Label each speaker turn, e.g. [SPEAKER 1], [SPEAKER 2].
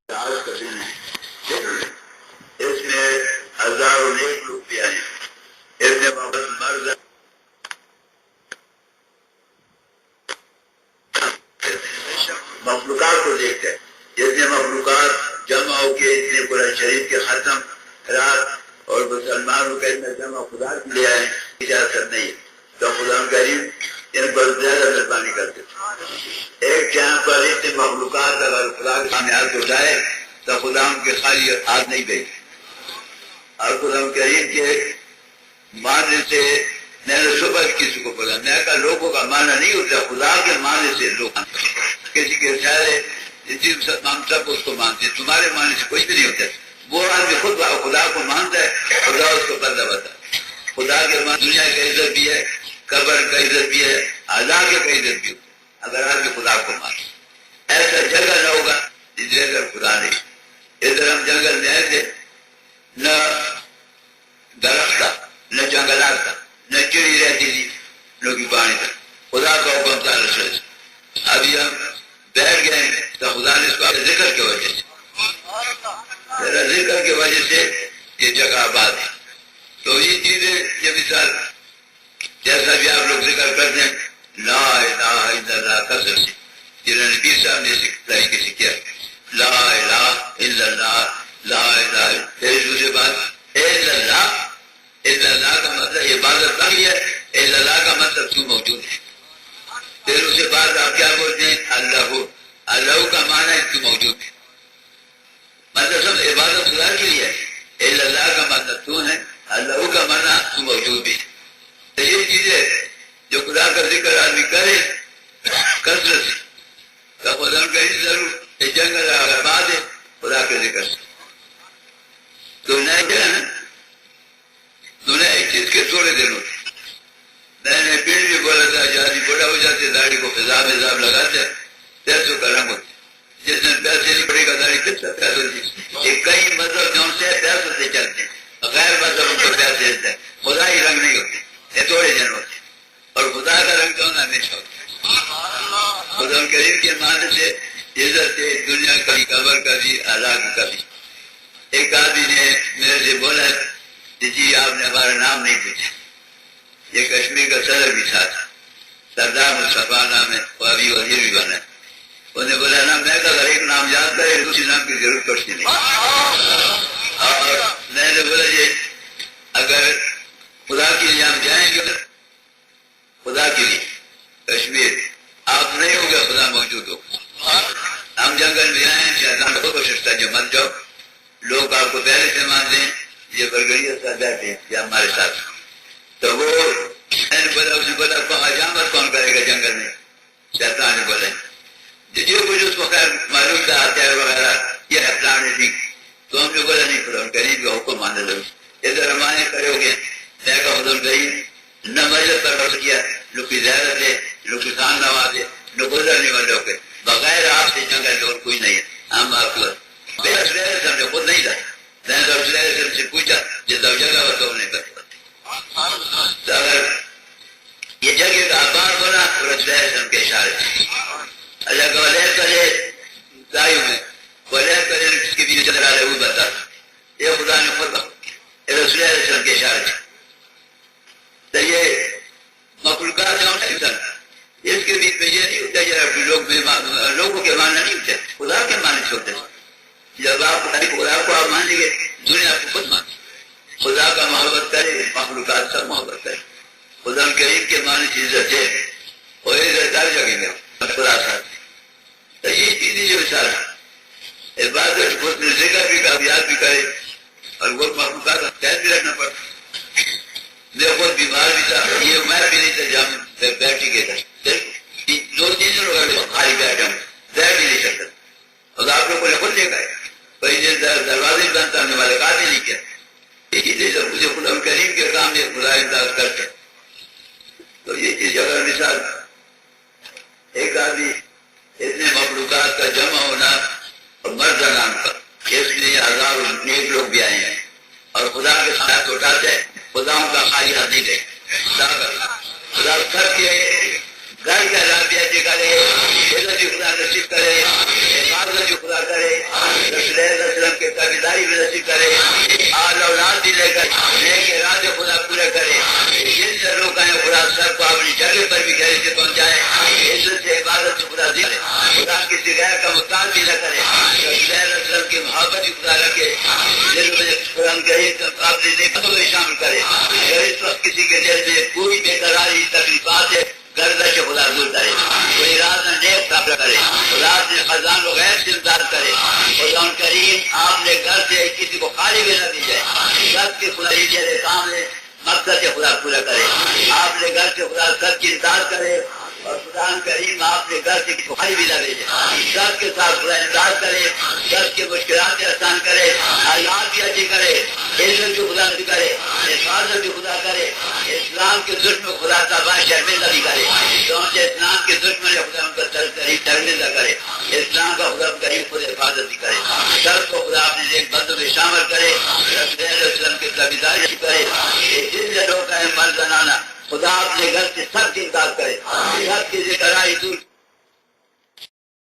[SPEAKER 1] آج کا دن ہے، اس میں ہزاروں نیک لوگ بھی آئے ہیں۔ ابن بابت مرد مخلوقات کو دیکھتے ہیں، جتنے مخلوقات جمع ہو کے اتنے قرآن شریف کے ختم رات اور مسلمانوں کا اتنا جمع خدا کے لے آئے، اجازت نہیں ہے تو خدا کریم ان پر زیادہ مہربانی کرتے۔ ایک جہاں پر اتنے مخلوقات اگر خدا کے سامنے ہاتھ اٹھائے تو خدا ان کے خالی ہاتھ نہیں بھیجتے، اور خدا کریم کے معنی سے میں نے صبح کسی کو بولا، میں کہا لوگوں کا معنی نہیں ہوتا، خدا کے معنی سے لوگ کسی کے سارے ہم سب اس کو مانتے ہیں، تمہارے معنی سے کوئی بھی نہیں ہوتا۔ وہ آدمی خود خدا کو مانتا ہے، خدا اس کو بدلا بتا۔ خدا کے معنی دنیا کا عزت بھی ہے، قبر کا عزت بھی ہے، عذاب کا عزت بھی ہے اگر آدمی خدا کو مانے۔ ایسا جگہ نہ ہوگا جس جگہ خدا نہیں۔ ادھر ہم جنگل میں ایسے نہ درخت تھا، نہ جنگلات تھا، نہ چڑی رہتی تھی، نہ کی پانی تھا، خدا کا حکم تھا رسول سے۔ ابھی ہم بیٹھ گئے تو خدا نے اس کو ذکر کی وجہ سے، میرا ذکر کی وجہ سے یہ جگہ آباد ہے۔ تو یہ چیزیں یہ مثال جیسا بھی آپ لوگ ذکر کرتے ہیں لا الہ الا اللہ کثر سے، جنہوں نے پیر صاحب نے اس طریقے سے کیا، لا الہ الا اللہ، لا الہ پھر دوسری بات الا اللہ، الا اللہ کا مطلب عبادت نہیں ہے، الا اللہ کا مطلب تو موجود ہے۔ پھر اس کے بعد آپ کیا بولتے ہیں اللہ، اللہ کا معنی ہے تو موجود ہے، مطلب سب عبادت خدا کے لیے ہے، الا اللہ کا مطلب تو ہے، اللہ کا معنی تو موجود ہے۔ تو یہ چیزیں جو خدا کا ذکر آدمی کرے کثرت سے تو خدا کا ضرور جنگل آباد ہے خدا کے ذکر سے۔ تو نئے کیا ہے تو نئے ایک چیز کے تھوڑے دن ہوتے، میں نے پھر بھی بولا تھا جادی بڑا ہو جاتے داڑھی کو فضا میں حساب لگاتے پیسوں کا رنگ ہوتے، جس نے پیسے نہیں پڑے گا داڑھی کتنا پیسہ ہوتی ہے۔ کئی مذہب جو سے پیسوں سے چلتے ہیں، غیر مذہب ان کو پیسے دیتے ہیں، خدا ہی رنگ نہیں ہوتے، یہ تھوڑے دن ہوتے، اور خدا کا رنگ جو ہونا ہمیشہ ہوتا ہے۔ خدا کریم کے معنی سے عزت ہے دنیا کا بھی، قبر کا بھی، عذاب کا بھی۔ ایک آدمی نے میرے سے بولا جی آپ نے ہمارا نام نہیں پوچھا، یہ کشمیر کا صدر بھی تھا، سردار مصطفیٰ نام ہے، وہ ابھی وزیر بھی بنا ہے۔ انہوں نے بولا نا میں اگر ایک نام یاد کرے دوسری نام کی ضرورت پڑتی نہیں، اور میں نے بولا جی اگر خدا کے لیے ہم جائیں گے خدا کے لیے کشمیر آپ نہیں ہوگا خدا موجود ہوگا۔ ہم جنگل میں آئے شیطان کو کوشش تھا جو مت جاؤ، لوگ آپ کو پہلے سے مان لیں یہ برگڑیے ساتھ بیٹھے یا ہمارے ساتھ، تو وہ میں نے بولا، اس نے بولا حجامت کون کرے گا جنگل میں؟ شیطان نے بولا جو کچھ اس کو خیر معلوم تھا ہتھیار وغیرہ یہ اپلان ہے ٹھیک، تو ہم نے بولا نہیں خدا کریم کا حکم مانا ضرور۔ ادھر ہمارے کرے ہو گے میں کا خدا کریم نہ مجلس پر بس کیا، لوگ کی زیارت ہے، لوگ کی خان نواز ہے، لوگ گزرنے والوں کے بغیر آپ سے جنگل اور کوئی نہیں ہے۔ ہم آپ کو سمجھے خود نہیں تھا، میں نے سے پوچھا جس جگہ ہو تو نہیں کرتے، اگر یہ جگہ کا آباد بنا رسول کے اشارے اللہ کا ولیت کرے دائیوں میں ولیت کرے جس کے بھی چل رہا ہے وہ بتا یہ خدا نے خود رسول السلام کے اشارے تو یہ مخلوقات اس کے بیچ میں یہ نہیں ہوتا ہے لوگوں کے ماننا نہیں ہوتے، خدا کے ماننے سے ہوتے۔ جب آپ خدا کو آپ مانیں گے دنیا آپ کو خود مانے، خدا کا محبت کرے مخلوقات سب محبت کرے، خدا کریم کے معنی کی عزت ہے اور عزت ہر جگہ میں خدا ساتھ۔ تو یہ چیزیں جو سارا عبادت خود میں ذکر بھی کامیاب بھی کرے اور وہ مخلوقات کا خیال بھی رکھنا پڑتا۔ میں خود بیمار بھی تھا، یہ میں بھی نہیں تھا جہاں بیٹھ ہی گیا تھا، دو تین لوگ خالی بیٹھا ہوں بیٹھ بھی نہیں سکتا، اور آپ لوگوں نے خود دیکھا ہے دروازے بند کرنے والے کام نہیں کیا، یہ چیزیں سب مجھے خدا کریم کے کام میں خدا انداز کرتے۔ تو یہ چیز اگر مثال ایک آدمی اتنے مخلوقات کا جمع ہونا اور مرد نام کا اس لیے ہزاروں نیک لوگ بھی آئے ہیں اور خدا کے ساتھ اٹھاتے ہیں، خدا ان کا خالی ہاتھ نہیں دے، خدا سب کے گھر کا رابطہ کرے، عزت خدا نصیب کرے، حفاظت خدا کرے، تابعداری بھی نصیب کرے، آل اولاد بھی لے کر نیک ارادے خدا پورے کرے، جن سے لوگ آئے خدا سب کو اپنی جگہ پر بھی گھر سے پہنچائے، عزت سے عبادت سے خدا دے، خدا کسی غیر کا محتاج بھی نہ کرے، رسول کی محبت بھی خدا رکھے، دل میں قرآن کریم اپنی نعمتوں میں شامل کرے، اگر اس وقت کسی کے دل میں کوئی بے قراری تکلیفات ہے گردش خدا دور کرے، کوئی راز نیک قبر کرے، خدا اپنے خزان و غیب سے امداد کرے، خدا کریم آپ نے گھر سے کسی کو خالی بھی نہ دی جائے، سب کے خدا یہ کام ہے مقصد سے خدا پورا کرے، آپ نے گھر سے خدا سب کی امداد کرے، اور خدا کریم آپ نے گھر سے کسی کو خالی بھی نہ بھیجے، سب کے ساتھ خدا امداد کرے، سب کی مشکلات آسان کرے، حالات بھی اچھی کرے، عزت بھی خدا بھی کرے، حفاظت بھی خدا کرے، اسلام کے دشمن خدا تباہ شرمندہ بھی کرے، کیونکہ اسلام کے دشمن خدا ان کا شرمندہ کرے، اسلام کا خدا کریم خود حفاظت بھی کرے، سب کو خدا اپنے ایک بندوں میں شامل کرے، رسول وسلم کی تابعداری کرے، جن سے لوگ ہیں مرد زنانہ خدا اپنے گھر سے سب کی امداد کرے، سب کی ذکرائی دور